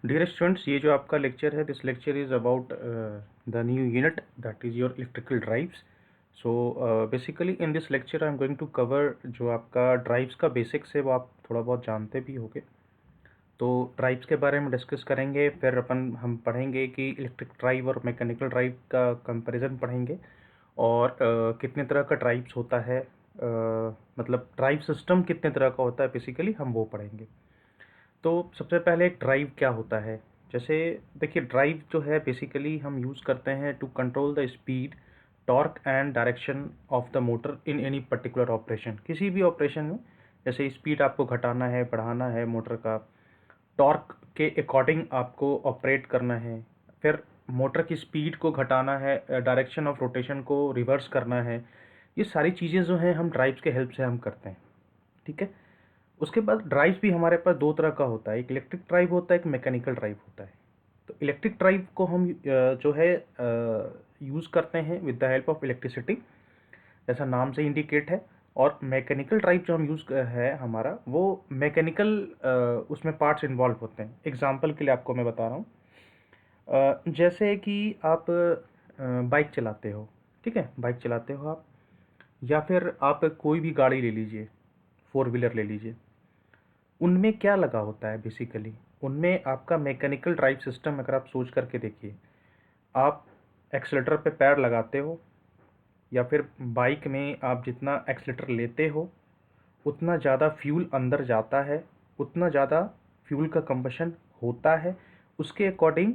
Dear students, ये जो आपका लेक्चर है, this lecture is about the new unit that is your electrical drives. So basically in this lecture I am going to cover जो आपका drives का basics है वो आप थोड़ा बहुत जानते भी होंगे. तो ड्राइव्स के बारे में डिस्कस करेंगे, फिर हम पढ़ेंगे कि इलेक्ट्रिक ड्राइव और मैकेनिकल ड्राइव का कंपैरिजन पढ़ेंगे और कितने तरह का ड्राइव्स होता है, मतलब ड्राइव सिस्टम कितने तरह का होता है बेसिकली हम वो पढ़ेंगे. तो सबसे पहले एक ड्राइव क्या होता है. जैसे देखिए, ड्राइव जो है बेसिकली हम यूज़ करते हैं to control the speed, torque and direction of the motor in any particular operation. किसी भी ऑपरेशन में जैसे स्पीड आपको घटाना है, बढ़ाना है मोटर का, टॉर्क के अकॉर्डिंग आपको ऑपरेट करना है, फिर मोटर की स्पीड को घटाना है, डायरेक्शन ऑफ रोटेशन को रिवर्स करना है. ये सारी चीज़ें जो हैं हम ड्राइव्स के हेल्प से हम करते हैं. ठीक है. उसके बाद ड्राइव भी हमारे पास दो तरह का होता है, एक इलेक्ट्रिक ड्राइव होता है, एक मैकेनिकल ड्राइव होता है. तो इलेक्ट्रिक ड्राइव को हम जो है यूज़ करते हैं with the help of electricity, जैसा नाम से इंडिकेट है. और मैकेनिकल ड्राइव जो हम यूज़ है हमारा, वो मैकेनिकल उसमें पार्ट्स इन्वॉल्व होते हैं. एग्जांपल के लिए आपको मैं बता रहा हूँ, जैसे कि आप बाइक चलाते हो. ठीक है, बाइक चलाते हो आप, या फिर आप कोई भी गाड़ी ले लीजिए, फोर व्हीलर ले लीजिए. उनमें क्या लगा होता है बेसिकली, उनमें आपका मैकेनिकल ड्राइव सिस्टम अगर आप सोच करके देखिए, आप एक्सीलेटर पे पैर लगाते हो, या फिर बाइक में आप जितना एक्सीलेटर लेते हो उतना ज़्यादा फ्यूल अंदर जाता है, उतना ज़्यादा फ्यूल का कंबशन होता है. उसके अकॉर्डिंग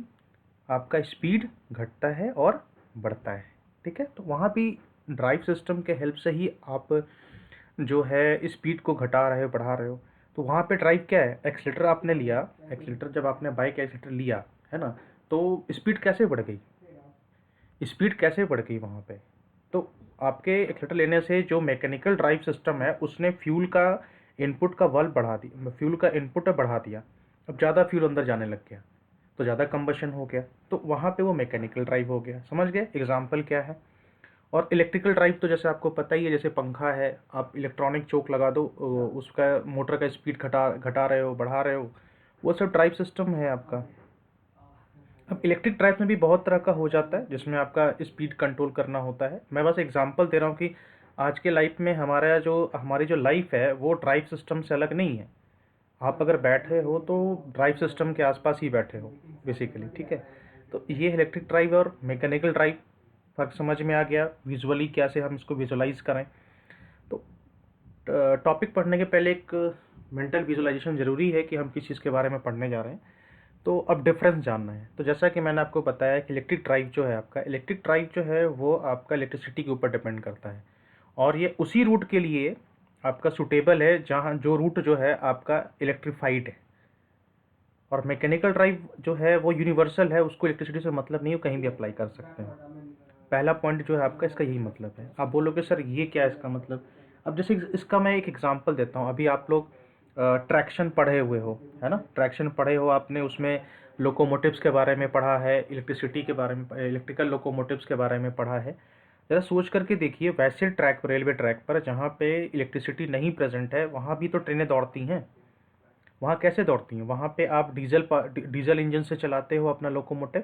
आपका स्पीड घटता है और बढ़ता है. ठीक है, तो वहाँ भी ड्राइव सिस्टम के हेल्प से ही आप जो है स्पीड को घटा रहे हो, बढ़ा रहे हो. तो वहाँ पे ड्राइव क्या है, एक्सीलेटर आपने लिया, एक्सीलेटर जब आपने बाइक एक्सीलेटर लिया है ना, तो स्पीड कैसे बढ़ गई, स्पीड कैसे बढ़ गई वहाँ पे. तो आपके एक्सीलेटर लेने से जो मैकेनिकल ड्राइव सिस्टम है उसने फ्यूल का इनपुट का बल बढ़ा दिया, फ्यूल का इनपुट बढ़ा दिया. अब ज़्यादा फ्यूल अंदर जाने लग गया तो ज़्यादा कंबशन हो गया, तो वहाँ पे वो मैकेनिकल ड्राइव हो गया. समझ गए एग्जाम्पल क्या है. और इलेक्ट्रिकल ड्राइव तो जैसे आपको पता ही है, जैसे पंखा है, आप इलेक्ट्रॉनिक चोक लगा दो, उसका मोटर का स्पीड घटा घटा रहे हो, बढ़ा रहे हो, वो सब ड्राइव सिस्टम है आपका. अब इलेक्ट्रिक ड्राइव में भी बहुत तरह का हो जाता है जिसमें आपका स्पीड कंट्रोल करना होता है. मैं बस एग्जांपल दे रहा हूँ कि आज के लाइफ में हमारी जो लाइफ है वो ड्राइव सिस्टम से अलग नहीं है. आप अगर बैठे हो तो ड्राइव सिस्टम के आसपास ही बैठे हो बेसिकली. ठीक है, तो ये इलेक्ट्रिक ड्राइव और मैकेनिकल ड्राइव फर्क समझ में आ गया. विजुअली कैसे हम इसको विजुअलाइज करें. तो टॉपिक पढ़ने के पहले एक मेंटल विजुअलाइजेशन ज़रूरी है कि हम किस चीज़ के बारे में पढ़ने जा रहे हैं. तो अब डिफरेंस जानना है. तो जैसा कि मैंने आपको बताया कि इलेक्ट्रिक ड्राइव जो है आपका, इलेक्ट्रिक ड्राइव जो है वो आपका इलेक्ट्रिसिटी के ऊपर डिपेंड करता है, और ये उसी रूट के लिए आपका सूटेबल है जहाँ जो रूट जो है आपका इलेक्ट्रीफाइड है. और मैकेनिकल ड्राइव जो है वो यूनिवर्सल है, उसको इलेक्ट्रिसिटी से मतलब नहीं, वो कहीं भी अप्लाई कर सकते हैं. पहला पॉइंट जो है आपका, इसका यही मतलब है. आप बोलोगे सर ये क्या है इसका मतलब. अब जैसे इसका मैं एक एग्जांपल देता हूँ. अभी आप लोग ट्रैक्शन पढ़े हुए हो, है ना, ट्रैक्शन पढ़े हो आपने, उसमें लोकोमोटिव्स के बारे में पढ़ा है, इलेक्ट्रिसिटी के बारे में, इलेक्ट्रिकल लोकोमोटिव्स के बारे में पढ़ा है. ज़रा सोच करके देखिए, वैसे ट्रैक पर, रेलवे ट्रैक पर जहाँ पे इलेक्ट्रिसिटी नहीं प्रेजेंट है, वहाँ भी तो ट्रेनें दौड़ती हैं. वहाँ कैसे दौड़ती हैं, वहाँ पे आप डीजल इंजन से चलाते हो अपना लोकोमोटिव,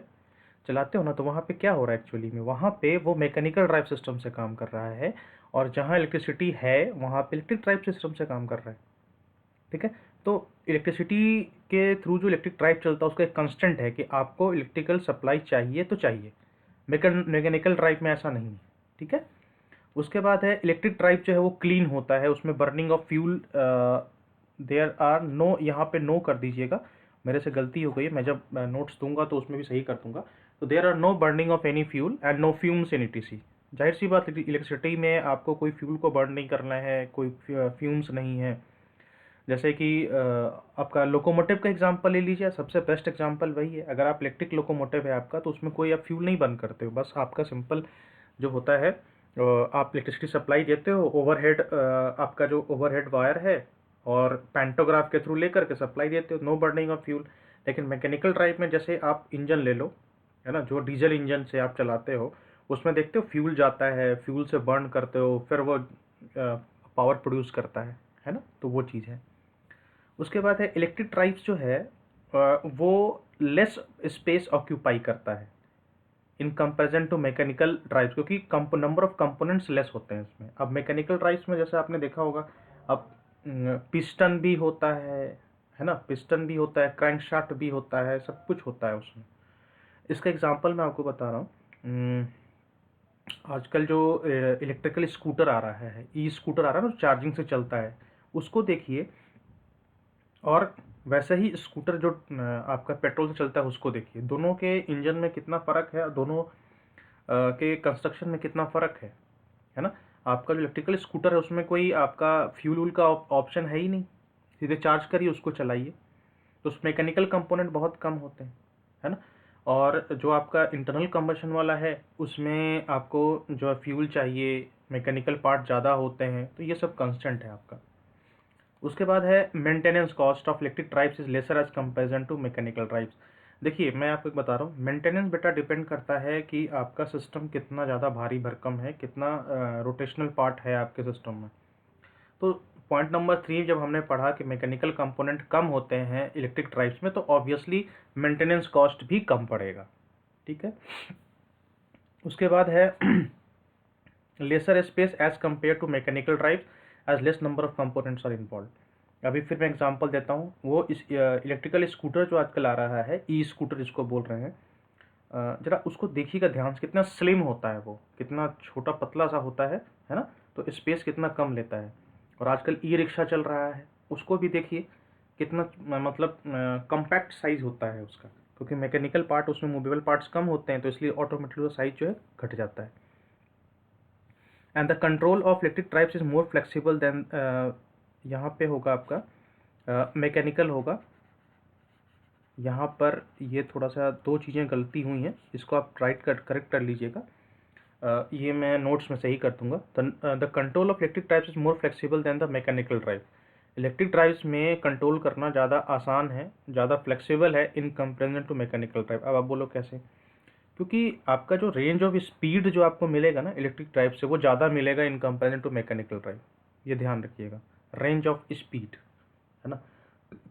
चलाते हो ना. तो वहाँ पे क्या हो रहा है एक्चुअली में, वहाँ पे वो मैकेनिकल ड्राइव सिस्टम से काम कर रहा है, और जहाँ इलेक्ट्रिसिटी है वहाँ पे इलेक्ट्रिक ड्राइव सिस्टम से काम कर रहा है. ठीक है, तो इलेक्ट्रिसिटी के थ्रू जो इलेक्ट्रिक ड्राइव चलता है उसका एक कांस्टेंट है कि आपको इलेक्ट्रिकल सप्लाई चाहिए तो चाहिए. मैकेनिकल ड्राइव में ऐसा नहीं है. ठीक है. उसके बाद है इलेक्ट्रिक ड्राइव जो है वो क्लीन होता है, उसमें burning of fuel there are no, यहाँ पे नो कर दीजिएगा, मेरे से गलती हो गई है, मैं जब नोट्स दूंगा तो उसमें भी सही कर दूंगा. तो there are no burning of any fuel and no fumes in ETC. जाहिर सी बात, इलेक्ट्रिसिटी में आपको कोई फ्यूल को बर्न नहीं करना है, कोई फ्यूम्स नहीं है. जैसे कि आपका लोकोमोटिव का एग्जांपल ले लीजिए, सबसे बेस्ट एग्जांपल वही है. अगर आप इलेक्ट्रिक लोकोमोटिव है आपका, तो उसमें कोई आप फ्यूल नहीं बर्न करते हो, बस आपका सिंपल जो होता है, आप इलेक्ट्रिसिटी सप्लाई देते हो, ओवरहेड आपका जो ओवरहेड वायर है और पैंटोग्राफ के थ्रू लेकर के सप्लाई देते हो, नो बर्निंग ऑफ फ्यूल. लेकिन मैकेनिकल ड्राइव में जैसे आप इंजन ले लो, है ना, जो डीजल इंजन से आप चलाते हो, उसमें देखते हो फ्यूल जाता है, फ्यूल से बर्न करते हो, फिर वो पावर प्रोड्यूस करता है ना, तो वो चीज़ है. उसके बाद है इलेक्ट्रिक ड्राइव्स जो है वो लेस स्पेस ऑक्यूपाई करता है in comparison to mechanical drives, क्योंकि नंबर ऑफ कंपोनेंट्स लेस होते हैं इसमें। अब मैकेनिकल ड्राइव्स में जैसे आपने देखा होगा, अब पिस्टन भी होता है ना, पिस्टन भी होता है, क्रैंकशाफ्ट भी होता है, सब कुछ होता है उसमें। इसका एग्जांपल मैं आपको बता रहा हूँ। आजकल जो इलेक्ट्रिकल स्कूटर आ रहा है, ई स्कूटर आ रहा है ना, जो चार्जिंग से चलता है, उसको देखिए, और वैसे ही स्कूटर जो आपका पेट्रोल से चलता है उसको देखिए। दोनों के इंजन में कितना फ़र्क है, दोनों के कंस्ट्रक्शन में कितना फ़र्क है ना। आपका जो इलेक्ट्रिकल स्कूटर है उसमें कोई आपका फ्यूल वूल का ऑप्शन है ही नहीं, सीधे चार्ज करिए उसको चलाइए। तो उस मैकेनिकल कंपोनेंट बहुत कम होते हैं, है ना। और जो आपका इंटरनल कंबशन वाला है उसमें आपको जो है फ्यूल चाहिए, मैकेनिकल पार्ट ज़्यादा होते हैं, तो ये सब कंस्टेंट है आपका। उसके बाद है maintenance cost of electric drives is lesser as comparison to mechanical drives. देखिए मैं आपको एक बता रहा हूँ, मेंटेनेंस बेटा डिपेंड करता है कि आपका सिस्टम कितना ज़्यादा भारी भरकम है, कितना रोटेशनल पार्ट है आपके सिस्टम में। तो पॉइंट नंबर 3 जब हमने पढ़ा कि मैकेनिकल कंपोनेंट कम होते हैं इलेक्ट्रिक ड्राइव्स में, तो ऑब्वियसली मेंटेनेंस कॉस्ट भी कम पड़ेगा, ठीक है। उसके बाद है lesser space as compare to mechanical drive as less number of components are involve. अभी फिर मैं एग्जांपल देता हूँ। वो इस इलेक्ट्रिकल स्कूटर जो आजकल आ रहा है, ई स्कूटर जिसको बोल रहे हैं, जरा उसको देखिएगा ध्यान से, कितना स्लिम होता है वो, कितना छोटा पतला सा होता है ना, तो स्पेस कितना कम लेता है। और आजकल ई रिक्शा चल रहा है, उसको भी देखिए कितना मतलब कम्पैक्ट साइज होता है उसका, क्योंकि मैकेनिकल पार्ट उसमें मूवेबल पार्ट्स कम होते हैं, तो इसलिए ऑटोमेटिकली साइज जो है घट जाता है। And the control of electric drives is more flexible than, यहाँ पे होगा आपका मैकेनिकल होगा। यहाँ पर ये थोड़ा सा दो चीज़ें गलती हुई हैं, इसको आप करेक्ट कर लीजिएगा। ये मैं नोट्स में सही कर दूंगा। The control of electric drives is more flexible than the mechanical drive. Electric drives में कंट्रोल करना ज़्यादा आसान है, ज़्यादा फ्लेक्सिबल है in comparison to mechanical drive. अब आप बोलो कैसे? क्योंकि आपका जो रेंज ऑफ स्पीड जो आपको मिलेगा ना इलेक्ट्रिक ड्राइव से, वो ज़्यादा मिलेगा in comparison to mechanical drive. ये ध्यान रखिएगा, रेंज ऑफ स्पीड, है ना।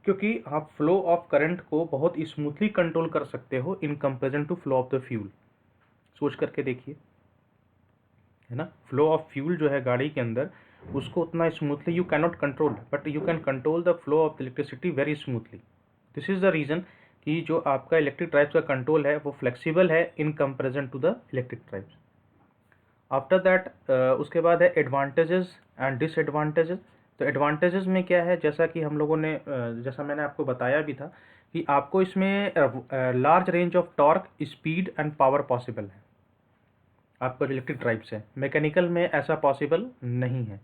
क्योंकि आप फ्लो ऑफ करंट को बहुत स्मूथली कंट्रोल कर सकते हो in comparison to flow of the fuel. सोच करके देखिए, है ना। फ्लो ऑफ फ्यूल जो है गाड़ी के अंदर, उसको उतना smoothly you can not control, but you can control the flow of electricity very smoothly. This is the reason कि जो आपका इलेक्ट्रिक ड्राइव का कंट्रोल है वो फ्लेक्सिबल है in comparison to the electric drive. After that उसके बाद है एडवांटेजेस एंड डिसएडवांटेजेस। तो एडवांटेजेस में क्या है, जैसा कि हम लोगों ने जैसा मैंने आपको बताया भी था कि आपको इसमें large range of torque, speed and power possible है आपका जो इलेक्ट्रिक ड्राइव है। मैकेनिकल में ऐसा पॉसिबल नहीं है।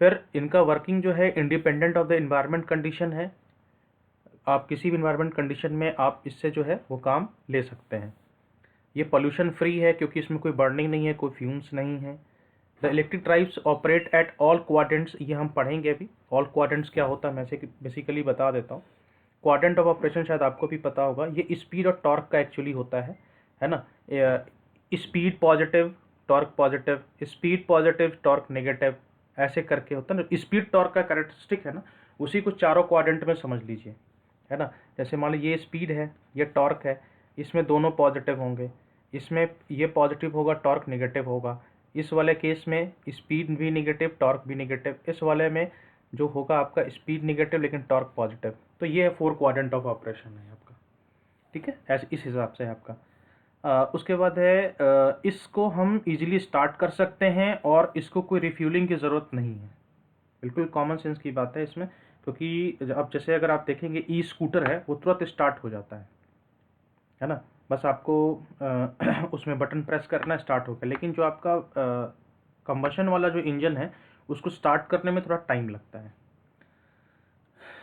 फिर इनका वर्किंग जो है independent of the environment condition है। आप किसी भी इन्वायरमेंट कंडीशन में आप इससे जो है वो काम ले सकते हैं। ये पोल्यूशन फ्री है क्योंकि इसमें कोई बर्निंग नहीं है, कोई फ्यूम्स नहीं है। The electric drives operate at all quadrants, ये हम पढ़ेंगे अभी। ऑल क्वाड्रेंट्स क्या होता है मैं बेसिकली बता देता हूँ। क्वाड्रेंट ऑफ ऑपरेशन शायद आपको भी पता होगा, ये स्पीड और टॉर्क का एक्चुअली होता है ना। Speed positive, torque positive, speed positive, torque negative, ऐसे करके होता है ना। स्पीड टॉर्क का कैरेक्टरिस्टिक है ना, उसी को चारों क्वाड्रेंट में समझ लीजिए, है ना। जैसे मान लीजिए ये स्पीड है, ये टॉर्क है, इसमें दोनों पॉजिटिव होंगे, इसमें ये पॉजिटिव होगा, टॉर्क नेगेटिव होगा। इस वाले केस में स्पीड भी नेगेटिव, टॉर्क भी नेगेटिव। इस वाले में जो होगा आपका स्पीड नेगेटिव लेकिन टॉर्क पॉजिटिव। तो ये है 4 क्वाड्रेंट ऑफ ऑपरेशन है आपका, ठीक है। ऐसे इस हिसाब से है आपका। उसके बाद है इसको हम इजीली स्टार्ट कर सकते हैं और इसको कोई रिफ्यूलिंग की ज़रूरत नहीं है। बिल्कुल कॉमन सेंस की बात है इसमें, क्योंकि अब जैसे अगर आप देखेंगे ई स्कूटर है, वो तुरंत स्टार्ट हो जाता है ना। बस आपको उसमें बटन प्रेस करना, स्टार्ट हो गया। लेकिन जो आपका कंबशन वाला जो इंजन है उसको स्टार्ट करने में थोड़ा टाइम लगता है।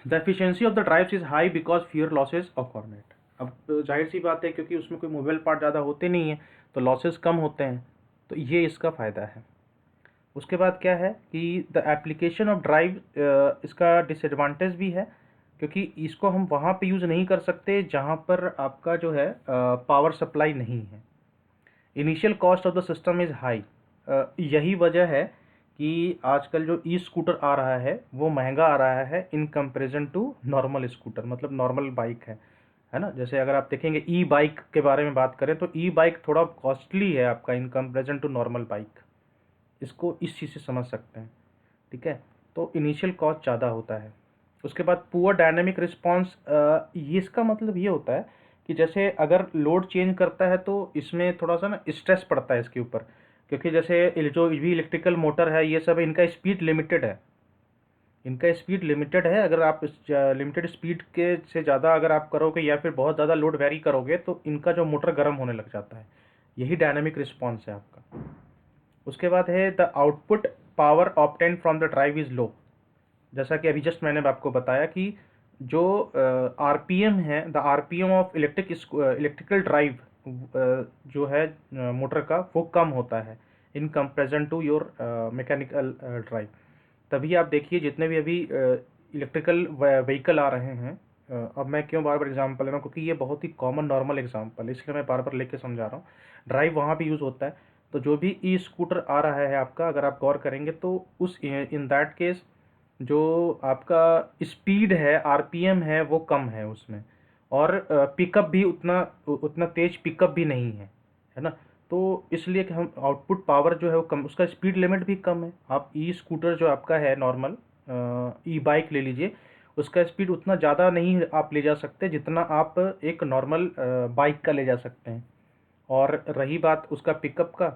The efficiency of the drives is high because fewer losses occurrent. अब जाहिर सी बात है, क्योंकि उसमें कोई मूवेबल पार्ट ज़्यादा होते नहीं है तो लॉसेस कम होते हैं, तो ये इसका फ़ायदा है। उसके बाद क्या है कि द एप्लीकेशन ऑफ ड्राइव, इसका डिसएडवांटेज भी है, क्योंकि इसको हम वहाँ पे यूज़ नहीं कर सकते जहाँ पर आपका जो है पावर सप्लाई नहीं है। Initial cost of the system is high. यही वजह है कि आजकल जो ई स्कूटर आ रहा है वो महंगा आ रहा है in comparison to normal scooter, मतलब नॉर्मल बाइक है। है ना। जैसे अगर आप देखेंगे ई बाइक के बारे में बात करें तो ई बाइक थोड़ा कॉस्टली है आपका in comparison to normal bike, इसको इस चीज़ से समझ सकते हैं, ठीक है। तो इनिशियल कॉस्ट ज़्यादा होता है। उसके बाद पुअर डायनेमिक रिस्पॉन्स, ये इसका मतलब ये होता है कि जैसे अगर लोड चेंज करता है तो इसमें थोड़ा सा ना स्ट्रेस पड़ता है इसके ऊपर, क्योंकि जैसे जो भी इलेक्ट्रिकल मोटर है ये सब इनका स्पीड लिमिटेड है, इनका स्पीड लिमिटेड है। अगर आप लिमिटेड स्पीड के से ज़्यादा अगर आप करोगे या फिर बहुत ज़्यादा लोड वेरी करोगे तो इनका जो मोटर गर्म होने लग जाता है, यही डायनेमिक रिस्पॉन्स है आपका। उसके बाद है the output power obtain from the drive is low. जैसा कि अभी जस्ट मैंने आपको बताया कि जो आरपीएम है, the RPM of electrical drive जो है मोटर का, वो कम होता है in comparison to your mechanical drive. तभी आप देखिए जितने भी अभी इलेक्ट्रिकल व्हीकल आ रहे हैं, अब मैं क्यों बार बार एग्जांपल ले रहा हूँ, क्योंकि ये बहुत ही कॉमन नॉर्मल एग्जांपल है, इसलिए मैं बार बार लेके समझा रहा हूँ। ड्राइव वहाँ भी यूज़ होता है। तो जो भी ई स्कूटर आ रहा है आपका, अगर आप गौर करेंगे तो उस इन दैट केस जो आपका स्पीड है, आरपीएम है, वो कम है उसमें, और पिकअप भी उतना उतना तेज पिकअप भी नहीं है ना। तो इसलिए कि हम आउटपुट पावर जो है वो कम, उसका स्पीड लिमिट भी कम है। आप ई स्कूटर जो आपका है नॉर्मल ई बाइक ले लीजिए, उसका स्पीड उतना ज़्यादा नहीं आप ले जा सकते जितना आप एक नॉर्मल बाइक का ले जा सकते हैं। और रही बात उसका पिकअप का,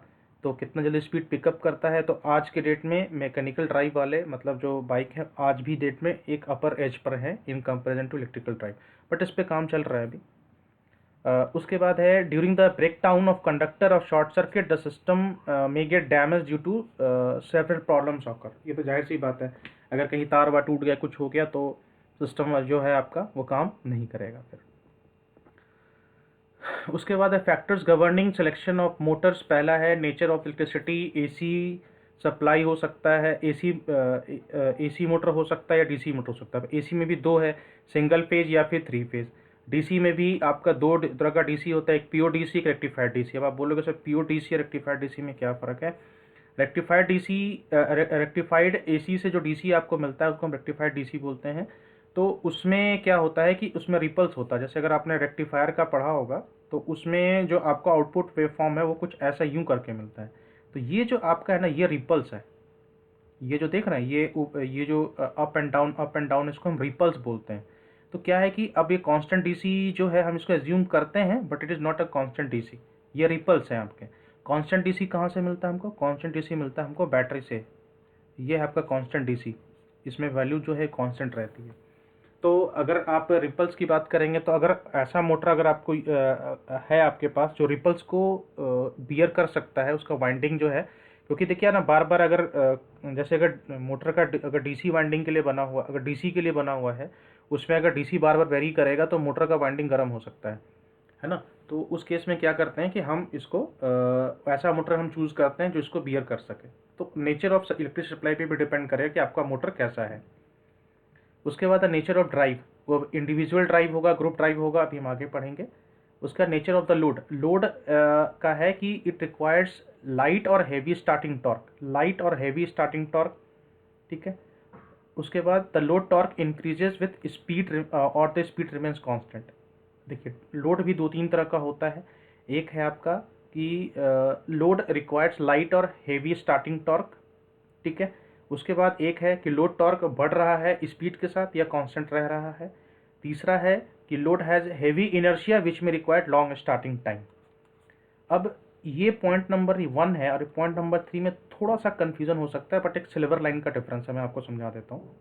तो कितना जल्दी स्पीड पिकअप करता है, तो आज के डेट में मैकेनिकल ड्राइव वाले मतलब जो बाइक है आज भी डेट में एक अपर एज पर है in comparison to electrical drive, but इस पे काम चल रहा है अभी। उसके बाद है during the break down of conductor of short circuit the system may get damage due to several problems occur. ये तो जाहिर सी बात है, अगर कहीं तार वार टूट गया, कुछ हो गया, तो सिस्टम जो है आपका वो काम नहीं करेगा फिर। उसके बाद है factors governing selection of Motors. पहला है nature of electricity, AC supply हो सकता है, एसी मोटर हो सकता है या डीसी मोटर हो सकता है। एसी में भी दो है, सिंगल फेज या फिर थ्री फेज। डीसी में भी आपका दो तरह का डीसी होता है, एक प्योर डीसी, एक रेक्टिफाइड डीसी। अब आप बोलोगे सर प्योर डीसी और रेक्टिफाइड डीसी में क्या फ़र्क है। रेक्टिफाइड डीसी, रेक्टिफाइड एसी से जो डीसी आपको मिलता है उसको हम रेक्टिफाइड डीसी बोलते हैं। तो उसमें क्या होता है कि उसमें रिपल्स होता है। जैसे अगर आपने रेक्टिफायर का पढ़ा होगा तो उसमें जो आपका आउटपुट वेवफॉर्म है वो कुछ ऐसा यूं करके मिलता है। तो ये जो आपका है ना, ये रिपल्स है। ये जो देख रहे हैं ये जो अप एंड डाउन, इसको हम रिपल्स बोलते हैं। तो क्या है कि अब ये कांस्टेंट डीसी जो है हम इसको एज्यूम करते हैं, but it is not a constant DC, ये रिपल्स हैं आपके। कांस्टेंट डीसी कहाँ से मिलता है हमको, कांस्टेंट डीसी मिलता है हमको बैटरी से। ये है आपका कांस्टेंट डीसी, इसमें वैल्यू जो है कांस्टेंट रहती है। तो अगर आप रिपल्स की बात करेंगे तो अगर ऐसा मोटर अगर आपको है आपके पास जो रिपल्स को बियर कर सकता है, उसका वाइंडिंग जो है, क्योंकि देखिए ना बार बार अगर जैसे अगर मोटर का अगर डीसी वाइंडिंग के लिए बना हुआ, अगर डीसी के लिए बना हुआ है, उसमें अगर डीसी बार बार वेरी करेगा तो मोटर का वाइंडिंग गर्म हो सकता है ना। तो उस केस में क्या करते हैं कि हम इसको ऐसा मोटर हम चूज़ करते हैं जो इसको बियर कर सके। तो नेचर ऑफ इलेक्ट्रिक सप्लाई पे भी डिपेंड करेगा कि आपका मोटर कैसा है। उसके बाद नेचर ऑफ ड्राइव, वो इंडिविजुअल ड्राइव होगा, ग्रुप ड्राइव होगा, अभी हम आगे पढ़ेंगे। उसका nature of the load, load का है कि इट रिक्वायर्स लाइट और हैवी स्टार्टिंग टॉर्क, लाइट और हैवी स्टार्टिंग टॉर्क, ठीक है। उसके बाद the load torque increases with speed और द स्पीड रिमेन्स कांस्टेंट। देखिए लोड भी दो तीन तरह का होता है। एक है आपका कि लोड रिक्वायर्स लाइट और हेवी स्टार्टिंग टॉर्क, ठीक है। उसके बाद एक है कि लोड टॉर्क बढ़ रहा है स्पीड के साथ या कांस्टेंट रह रहा है। तीसरा है कि लोड हैज़ हेवी इनर्शिया विच में रिक्वायर्ड लॉन्ग स्टार्टिंग टाइम। अब ये पॉइंट नंबर 1 है और पॉइंट नंबर 3 में थोड़ा सा कन्फ्यूजन हो सकता है, बट एक सिल्वर लाइन का डिफरेंस है, मैं आपको समझा देता हूँ।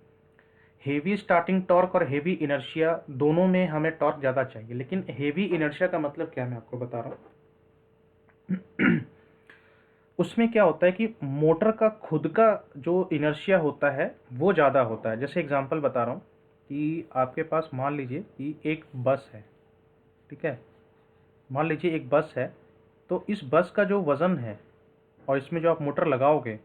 हेवी स्टार्टिंग टॉर्क और हेवी इनर्शिया दोनों में हमें टॉर्क ज़्यादा चाहिए, लेकिन हेवी इनर्शिया का मतलब क्या मैं आपको बता रहा हूँ। उसमें क्या होता है कि मोटर का खुद का जो इनर्शिया होता है वो ज़्यादा होता है। जैसे एग्जांपल बता रहा हूँ कि आपके पास मान लीजिए कि एक बस है, ठीक है। मान लीजिए एक बस है, तो इस बस का जो वज़न है और इसमें जो आप मोटर लगाओगे,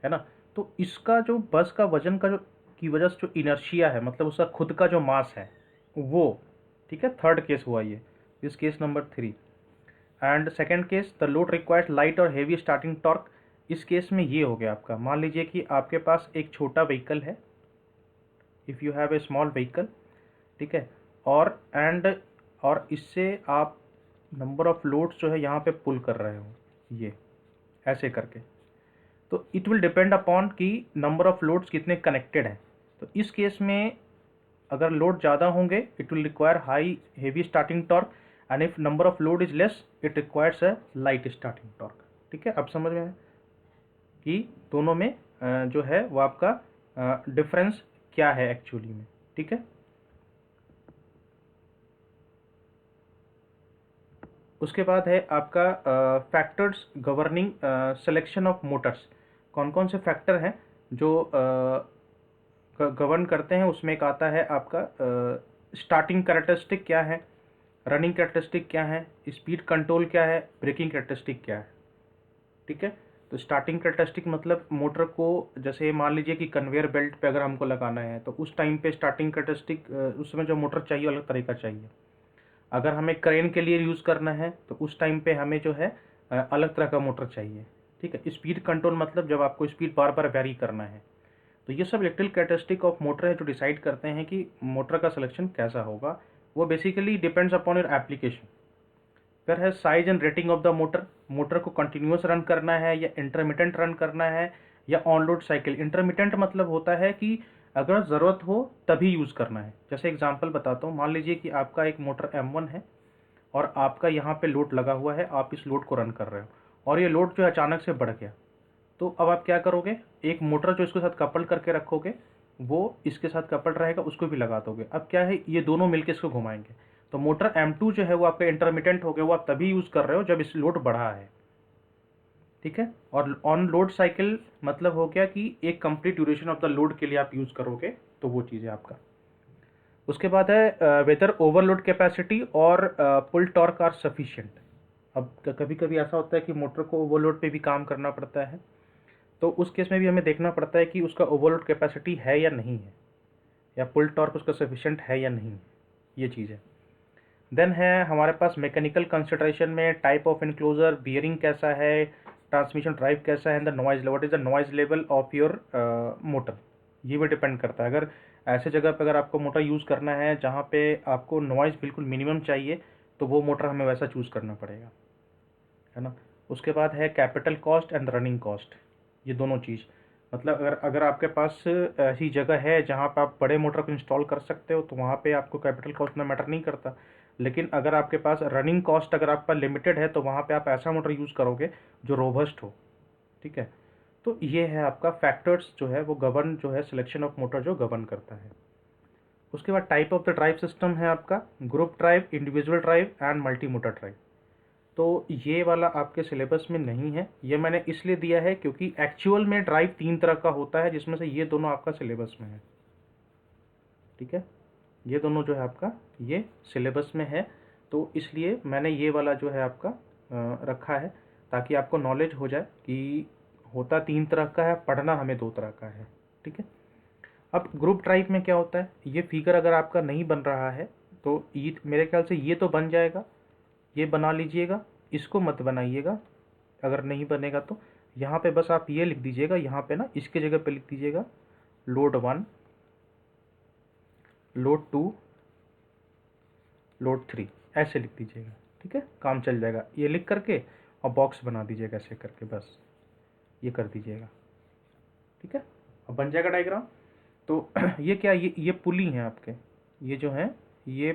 है ना, तो इसका जो बस का वजन का जो की वजह से जो इनर्शिया है, मतलब उसका खुद का जो मास है वो, ठीक है। थर्ड केस हुआ ये, इस case number 3। And second case the load requires light और हेवी स्टार्टिंग टॉर्क। इस केस में ये हो गया आपका, मान लीजिए कि आपके पास एक छोटा व्हीकल है, if you have a small vehicle, ठीक है, और एंड और इससे आप नंबर ऑफ लोड्स जो है यहाँ पे पुल कर रहे हो, ये ऐसे करके। तो इट विल डिपेंड अपॉन कि नंबर ऑफ लोड्स कितने कनेक्टेड हैं। तो इस केस में अगर लोड ज़्यादा होंगे it will require high heavy starting torque, and if number of load is less it requires a light starting torque. ठीक है, अब समझ में है कि दोनों में जो है वो आपका डिफरेंस क्या है एक्चुअली में। ठीक है, उसके बाद है आपका factors governing selection of Motors. कौन कौन से फैक्टर हैं जो गवर्न करते हैं, उसमें एक आता है आपका स्टार्टिंग कैरेक्टरिस्टिक क्या है, रनिंग कैरेक्टरिस्टिक क्या है, स्पीड कंट्रोल क्या है, ब्रेकिंग कैरेक्टरिस्टिक क्या है। ठीक है, तो स्टार्टिंग कैरेक्टरिस्टिक मतलब मोटर को, जैसे मान लीजिए कि कन्वेयर बेल्ट पे अगर हमको लगाना है तो उस टाइम पे स्टार्टिंग कैरेक्टरिस्टिक उसमें जो मोटर चाहिए अलग तरह का चाहिए। अगर हमें क्रेन के लिए यूज़ करना है तो उस टाइम पे हमें जो है अलग तरह का मोटर चाहिए। ठीक है, स्पीड कंट्रोल मतलब जब आपको स्पीड बार बार वेरी करना है। तो ये सब इलेक्ट्रिकल कैरेक्टरिस्टिक ऑफ मोटर है जो डिसाइड करते हैं कि मोटर का सिलेक्शन कैसा होगा। वो basically depends upon your application. फिर है size and rating of the motor. Motor को कंटिन्यूस रन करना है या इंटरमिटेंट रन करना है या ऑन लोड साइकिल। इंटरमिटेंट मतलब होता है कि अगर ज़रूरत हो तभी यूज़ करना है। जैसे एग्जांपल बताता हूँ, मान लीजिए कि आपका एक मोटर M1 है और आपका यहाँ पे लोड लगा हुआ है, आप इस लोड को रन कर रहे हो और ये लोड जो है अचानक से बढ़ गया। तो अब आप क्या करोगे, एक मोटर जो इसके साथ कपल करके रखोगे वो इसके साथ कपल रहेगा, उसको भी लगा दोगे। अब क्या है, ये दोनों मिलकर इसको घुमाएंगे। तो मोटर M2 जो है वो आपका इंटरमिटेंट हो गया, वो आप तभी यूज़ कर रहे हो जब इस लोड बढ़ा है। ठीक है, और ऑन लोड साइकिल मतलब हो गया कि एक complete duration of the load के लिए आप यूज़ करोगे, तो वो चीज़ है आपका। उसके बाद है वेदर ओवरलोड कैपेसिटी और पुल टॉर्क आर सफिशिएंट। अब कभी कभी ऐसा होता है कि मोटर को ओवरलोड पे भी काम करना पड़ता है, तो उस केस में भी हमें देखना पड़ता है कि उसका ओवरलोड कैपेसिटी है या नहीं है, या पुल टॉर्क उसका सफिशिएंट है या नहीं है, ये चीज़ है। देन है हमारे पास मैकेनिकल कंसिडरेशन में टाइप ऑफ इनक्लोजर, बियरिंग कैसा है, ट्रांसमिशन ड्राइव कैसा है, and the noise level, what is the noise level of your motor. ये भी डिपेंड करता है। अगर ऐसे जगह पे अगर आपको मोटर यूज़ करना है जहाँ पे आपको नॉइज़ बिल्कुल मिनिमम चाहिए तो वो मोटर हमें वैसा चूज़ करना पड़ेगा, है ना। उसके बाद है capital cost and running cost. ये दोनों चीज़ मतलब अगर अगर आपके पास ऐसी जगह है जहाँ पे आप बड़े मोटर को इंस्टॉल कर सकते हो तो वहाँ पे आपको कैपिटल कॉस्ट उतना मैटर नहीं करता। लेकिन अगर आपके पास रनिंग कॉस्ट अगर आपका लिमिटेड है तो वहाँ पे आप ऐसा मोटर यूज़ करोगे जो रोबस्ट हो। ठीक है, तो ये है आपका फैक्टर्स जो है वो गवर्न जो है सिलेक्शन ऑफ मोटर जो गवर्न करता है। उसके बाद type of the drive system है आपका group drive, individual drive and multi motor drive. तो ये वाला आपके सिलेबस में नहीं है, ये मैंने इसलिए दिया है क्योंकि एक्चुअल में ड्राइव 3 तरह का होता है जिसमें से ये दोनों आपका सिलेबस में है। ठीक है, ये दोनों जो है आपका ये सिलेबस में है, तो इसलिए मैंने ये वाला जो है आपका रखा है ताकि आपको नॉलेज हो जाए कि होता 3 तरह का है, पढ़ना हमें 2 तरह का है। ठीक है, अब ग्रुप ड्राइव में क्या होता है, ये फिगर अगर आपका नहीं बन रहा है तो ये मेरे ख्याल से ये तो बन जाएगा, ये बना लीजिएगा, इसको मत बनाइएगा। अगर नहीं बनेगा तो यहाँ पे बस आप ये लिख दीजिएगा, यहाँ पे ना इसके जगह पे लिख दीजिएगा लोड 1, लोड 2, लोड 3, ऐसे लिख दीजिएगा। ठीक है, काम चल जाएगा। ये लिख करके और बॉक्स बना दीजिएगा ऐसे करके, बस ये कर दीजिएगा। ठीक है, अब बन जाएगा डायग्राम। तो ये क्या, ये पुली हैं आपके, ये जो है ये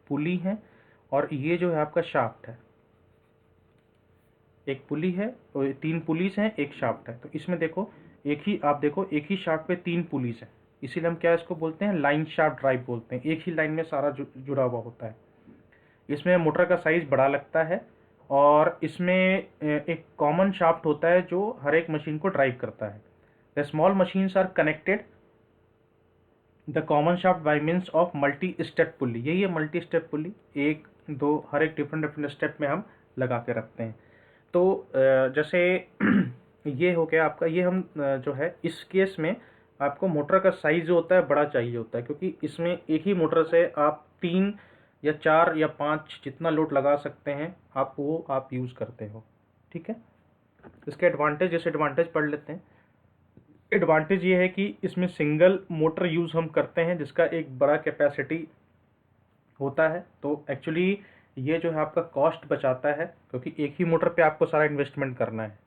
पुली हैं और ये जो है आपका शाफ्ट है। एक पुली है और 3 पुलिस हैं, एक शाफ्ट है। तो इसमें देखो एक ही, आप देखो एक ही शाफ्ट पे 3 पुलिस हैं, इसीलिए हम क्या इसको बोलते हैं, लाइन शाफ्ट ड्राइव बोलते हैं। एक ही लाइन में सारा जुड़ा हुआ होता है। इसमें मोटर का साइज बड़ा लगता है और इसमें एक कॉमन शाफ्ट होता है जो हर एक मशीन को ड्राइव करता है। The small machines are connected the common shaft by means of multi step pulley. यही है मल्टी स्टेप पुली, 1 2 हर एक डिफरेंट डिफरेंट स्टेप में हम लगा के रखते हैं। तो जैसे ये हो गया आपका, ये हम जो है इस केस में आपको मोटर का साइज जो होता है बड़ा चाहिए होता है, क्योंकि इसमें एक ही मोटर से आप 3 या 4 या 5 जितना लोड लगा सकते हैं आप, वो आप यूज़ करते हो। ठीक है, इसके एडवांटेज डिसएडवांटेज पढ़ लेते हैं। एडवांटेज ये है कि इसमें सिंगल मोटर यूज़ हम करते हैं जिसका एक बड़ा कैपेसिटी होता है। तो एक्चुअली ये जो है आपका कॉस्ट बचाता है, क्योंकि एक ही मोटर पे आपको सारा इन्वेस्टमेंट करना है।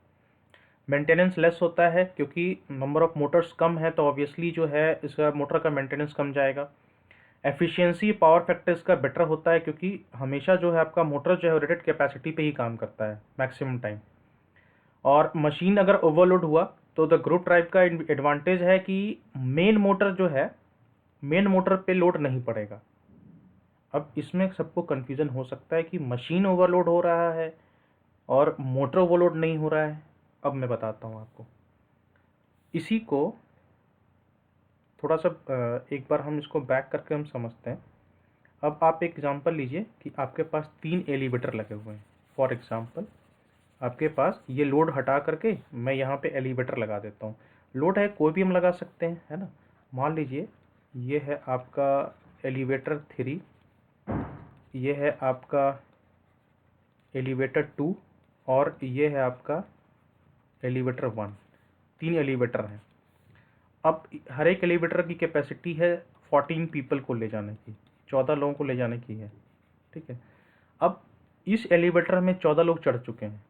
मेंटेनेंस लेस होता है, क्योंकि नंबर ऑफ मोटर्स कम है, तो ऑब्वियसली जो है इसका मोटर का मेंटेनेंस कम जाएगा। एफिशिएंसी पावर फैक्टर इसका बेटर होता है, क्योंकि हमेशा जो है आपका मोटर जो है रेटेड कैपेसिटी पे ही काम करता है मैक्सिमम टाइम। और मशीन अगर ओवरलोड हुआ तो द ग्रुप ड्राइव का एडवांटेज है कि मेन मोटर जो है मेन मोटर पे लोड नहीं पड़ेगा। अब इसमें सबको कन्फ्यूज़न हो सकता है कि मशीन ओवरलोड हो रहा है और मोटर ओवरलोड नहीं हो रहा है। अब मैं बताता हूँ आपको इसी को थोड़ा सा। एक बार हम इसको बैक करके हम समझते हैं। अब आप एक एग्जांपल लीजिए कि आपके पास 3 एलिवेटर लगे हुए हैं। फॉर एग्जांपल आपके पास ये लोड हटा करके मैं यहाँ पे एलिवेटर लगा देता हूँ। लोड है कोई भी हम लगा सकते हैं, है ना। मान लीजिए ये है आपका एलिवेटर 3, ये है आपका एलिवेटर 2 और ये है आपका एलिवेटर 1। 3 एलिवेटर हैं। अब हर एक एलिवेटर की कैपेसिटी है 14 पीपल को ले जाने की, 14 लोगों को ले जाने की है, ठीक है। अब इस एलिवेटर में 14 लोग चढ़ चुके हैं,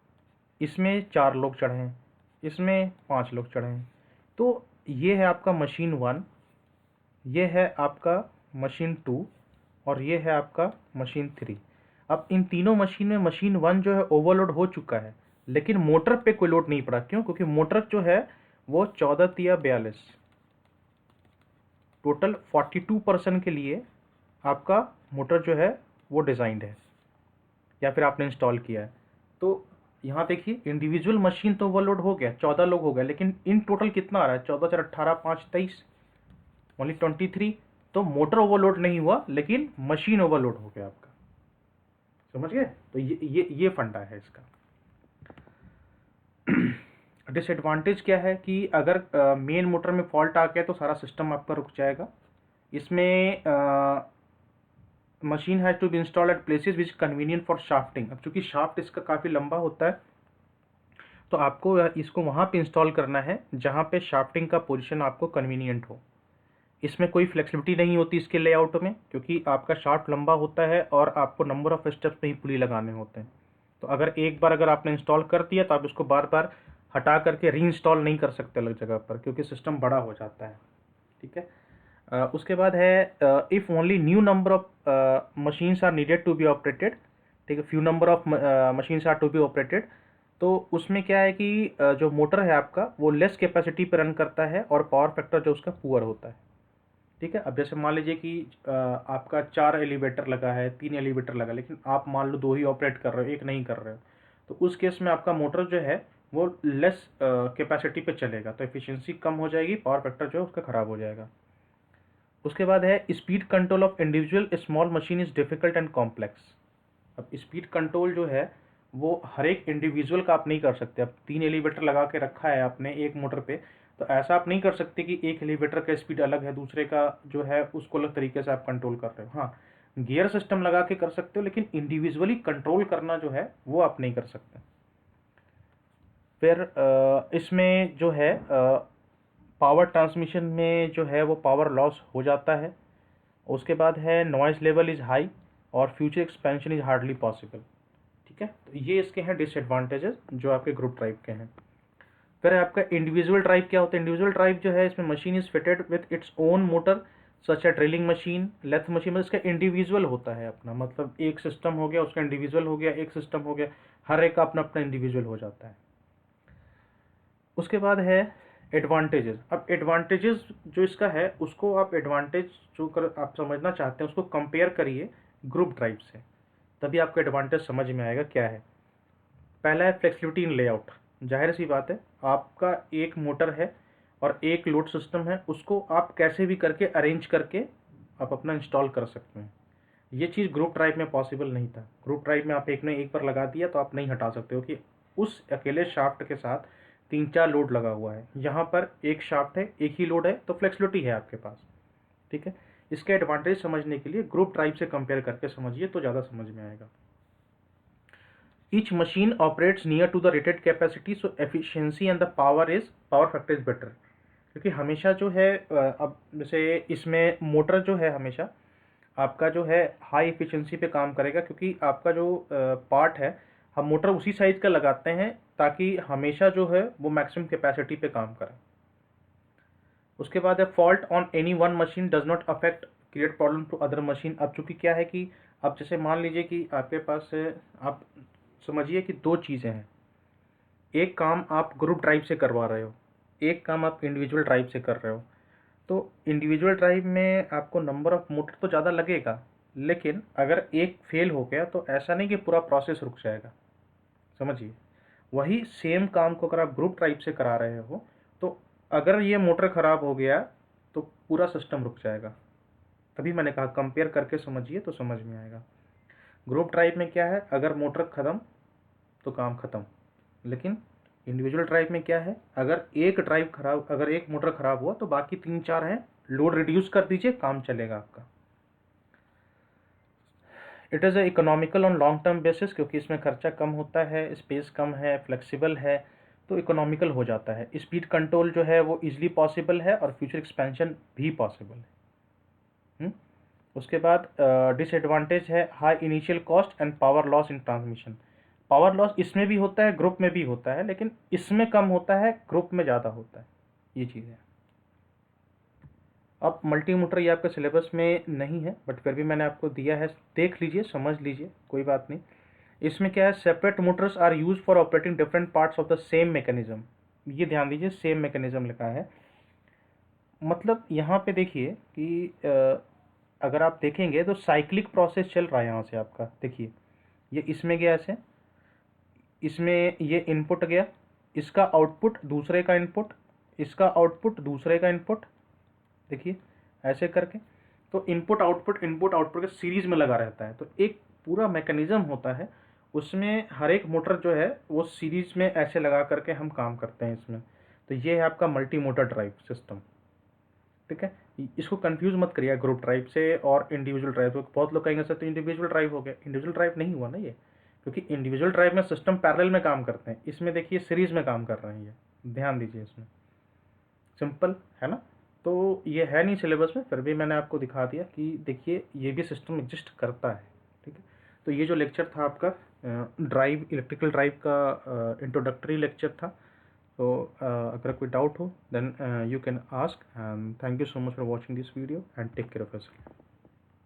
इसमें 4 लोग चढ़े हैं, इसमें 5 लोग चढ़े हैं। तो ये है आपका मशीन 1, ये है आपका मशीन 2 और ये है आपका मशीन 3। अब इन तीनों मशीन में मशीन 1 जो है ओवरलोड हो चुका है, लेकिन मोटर पे कोई लोड नहीं पड़ा। क्यों? क्योंकि मोटर जो है वो 14 तिया 42, टोटल 42% के लिए आपका मोटर जो है वो डिज़ाइंड है या फिर आपने इंस्टॉल किया है। तो यहाँ देखिए इंडिविजुअल मशीन तो ओवरलोड हो गया, 14 लोग हो गए, लेकिन इन टोटल कितना आ रहा है? 14 4 18 5 23, ओनली 23। तो मोटर ओवरलोड नहीं हुआ, लेकिन मशीन ओवरलोड हो गया आपका। समझ गए? तो ये फंडा है इसका। डिसएडवांटेज क्या है कि अगर मेन मोटर में फॉल्ट आ गया तो सारा सिस्टम आपका रुक जाएगा। इसमें machine has to be installed at places which convenient for shafting. अब चूंकि शाफ्ट इसका काफ़ी लंबा होता है, तो आपको इसको वहाँ पे इंस्टॉल करना है जहाँ पे शाफ्टिंग का पोजीशन आपको कन्वीनियंट हो। इसमें कोई फ्लेक्सिबिलिटी नहीं होती इसके लेआउट में, क्योंकि आपका शाफ्ट लंबा होता है और आपको नंबर ऑफ स्टेप्स में ही पुली लगाने होते हैं। तो अगर एक बार अगर आपने इंस्टॉल कर दिया तो आप इसको बार बार हटा करके री इंस्टॉल नहीं कर सकते अलग जगह पर, क्योंकि सिस्टम बड़ा हो जाता है, ठीक है। उसके बाद है if only new number of machines are needed to be operated, ठीक है, few number of machines are to be operated. तो उसमें क्या है कि जो मोटर है आपका वो लेस कैपेसिटी पर रन करता है और पावर फैक्टर जो उसका पुअर होता है, ठीक है। अब जैसे मान लीजिए कि आपका 4 एलिवेटर लगा है, 3 एलिवेटर लगा, लेकिन आप मान लो 2 ही ऑपरेट कर रहे हो, 1 नहीं कर रहे हो, तो उस केस में आपका मोटर जो है वो लेस कैपेसिटी पे चलेगा, तो एफिशिएंसी कम हो जाएगी, पावर फैक्टर जो है उसका ख़राब हो जाएगा। उसके बाद है speed control of individual small machine is difficult and complex. अब स्पीड कंट्रोल जो है वो हर एक इंडिविजुअल का आप नहीं कर सकते। अब 3 एलिवेटर लगा के रखा है आपने एक मोटर पे, तो ऐसा आप नहीं कर सकते कि एक एलिवेटर का स्पीड अलग है, दूसरे का जो है उसको अलग तरीके से आप कंट्रोल कर रहे हो। हाँ, गियर सिस्टम लगा के कर सकते हो, लेकिन इंडिविजुअली कंट्रोल करना जो है वो आप नहीं कर सकते। फिर इसमें जो है पावर ट्रांसमिशन में जो है वो पावर लॉस हो जाता है। उसके बाद है नॉइज़ लेवल इज़ हाई और future expansion is hardly possible, ठीक है। तो ये इसके हैं डिसएडवांटेजेस जो आपके ग्रुप ड्राइव के हैं। फिर आपका इंडिविजुअल ड्राइव क्या होता है? इंडिविजुअल ड्राइव जो है इसमें machine is fitted with its own motor such है ड्रिलिंग मशीन, लेथ मशीन, मतलब इसका इंडिविजुअल होता है अपना, मतलब एक सिस्टम हो गया, उसका इंडिविजुअल हो गया, एक सिस्टम हो गया, हर एक का अपना अपना इंडिविजुअल हो जाता है। उसके बाद है एडवांटेजेस। अब एडवांटेजेस जो इसका है उसको आप एडवांटेज जो कर आप समझना चाहते हैं उसको कंपेयर करिए ग्रुप ड्राइव से, तभी आपको एडवांटेज समझ में आएगा क्या है। पहला है फ्लेक्सिबिलिटी इन लेआउट। जाहिर सी बात है, आपका एक मोटर है और एक लोड सिस्टम है, उसको आप कैसे भी करके अरेंज करके आप अपना इंस्टॉल कर सकते हैं। ये चीज़ ग्रुप ड्राइव में पॉसिबल नहीं था। ग्रुप ड्राइव में आप एक ने एक बार लगा दिया तो आप नहीं हटा सकते हो कि उस अकेले शाफ्ट के साथ 3-4 लोड लगा हुआ है। यहाँ पर एक शाफ्ट है, एक ही लोड है, तो फ्लेक्सिबिलिटी है आपके पास, ठीक है। इसके एडवांटेज समझने के लिए ग्रुप ड्राइव से कंपेयर करके समझिए तो ज़्यादा समझ में आएगा। Each machine operates near to the rated capacity, so efficiency and the power factor is better। क्योंकि हमेशा जो है अब जैसे इसमें मोटर जो है हमेशा आपका जो है हाई एफिशिएंसी पे काम करेगा, क्योंकि आपका जो पार्ट है, हम मोटर उसी साइज का लगाते हैं ताकि हमेशा जो है वो मैक्सिमम कैपेसिटी पे काम करे। उसके बाद है fault on any one machine does not affect create problem to other machine. अब चूंकि क्या है कि अब जैसे मान लीजिए कि आपके पास आप समझिए कि दो चीज़ें हैं, एक काम आप ग्रुप ड्राइव से करवा रहे हो, एक काम आप इंडिविजुअल ड्राइव से कर रहे हो। तो इंडिविजुअल ड्राइव में आपको नंबर ऑफ मोटर तो ज़्यादा लगेगा, लेकिन अगर एक फेल हो गया तो ऐसा नहीं कि पूरा प्रोसेस रुक जाएगा, समझिए। वही सेम काम को अगर आप ग्रुप ड्राइव से करा रहे हो तो अगर ये मोटर ख़राब हो गया तो पूरा सिस्टम रुक जाएगा। तभी मैंने कहा कंपेयर करके समझिए तो समझ में आएगा। ग्रुप ड्राइव में क्या है, अगर मोटर ख़त्म तो काम ख़त्म, लेकिन इंडिविजुअल ड्राइव में क्या है, अगर एक मोटर ख़राब हुआ तो बाकी 3-4 हैं, लोड रिड्यूस कर दीजिए, काम चलेगा आपका। It is economical on long term basis, क्योंकि इसमें खर्चा कम होता है, स्पेस कम है, फ्लेक्सिबल है, तो इकोनॉमिकल हो जाता है। स्पीड कंट्रोल जो है वो इजीली पॉसिबल है और फ्यूचर एक्सपेंशन भी पॉसिबल है। उसके बाद डिसएडवांटेज है high initial cost and power loss in transmission. Power loss इसमें भी होता है, ग्रुप में भी होता है, लेकिन इसमें कम होता है, ग्रुप में ज़्यादा होता है, ये चीज़ है। अब मल्टी मोटर ये आपके सिलेबस में नहीं है, बट फिर भी मैंने आपको दिया है, देख लीजिए, समझ लीजिए, कोई बात नहीं। इसमें क्या है, separate motors are use for operating different parts of the same mechanism. ये ध्यान दीजिए, सेम मैकेनिज्म लिखा है, मतलब यहाँ पे देखिए कि अगर आप देखेंगे तो साइक्लिक प्रोसेस चल रहा है यहाँ से आपका। देखिए ये इसमें गया ऐसे, इसमें ये इनपुट गया, इसका आउटपुट दूसरे का इनपुट, इसका आउटपुट दूसरे का इनपुट, देखिए ऐसे करके। तो इनपुट आउटपुट के सीरीज में लगा रहता है, तो एक पूरा मैकेनिज्म होता है, उसमें हर एक मोटर जो है वो सीरीज में ऐसे लगा करके हम काम करते हैं इसमें। तो ये है आपका मल्टी मोटर ड्राइव सिस्टम, ठीक है। इसको कंफ्यूज मत करिए ग्रुप ड्राइव से और इंडिविजुअल ड्राइव को। बहुत लोग कहेंगे सर तो इंडिविजुअल ड्राइव हो गया, इंडिविजुअल ड्राइव नहीं हुआ ना ये, क्योंकि इंडिविजुअल ड्राइव में सिस्टम पैरेलल में काम करते हैं, इसमें देखिए सीरीज में काम कर रहे हैं, ये ध्यान दीजिए, इसमें सिंपल है ना। तो ये है नहीं सिलेबस में, फिर भी मैंने आपको दिखा दिया कि देखिए ये भी सिस्टम एग्जिस्ट करता है, ठीक है। तो ये जो लेक्चर था आपका ड्राइव, इलेक्ट्रिकल ड्राइव का इंट्रोडक्टरी लेक्चर था। तो अगर कोई डाउट हो then you can ask, and thank you so much for watching this video and take care of yourself.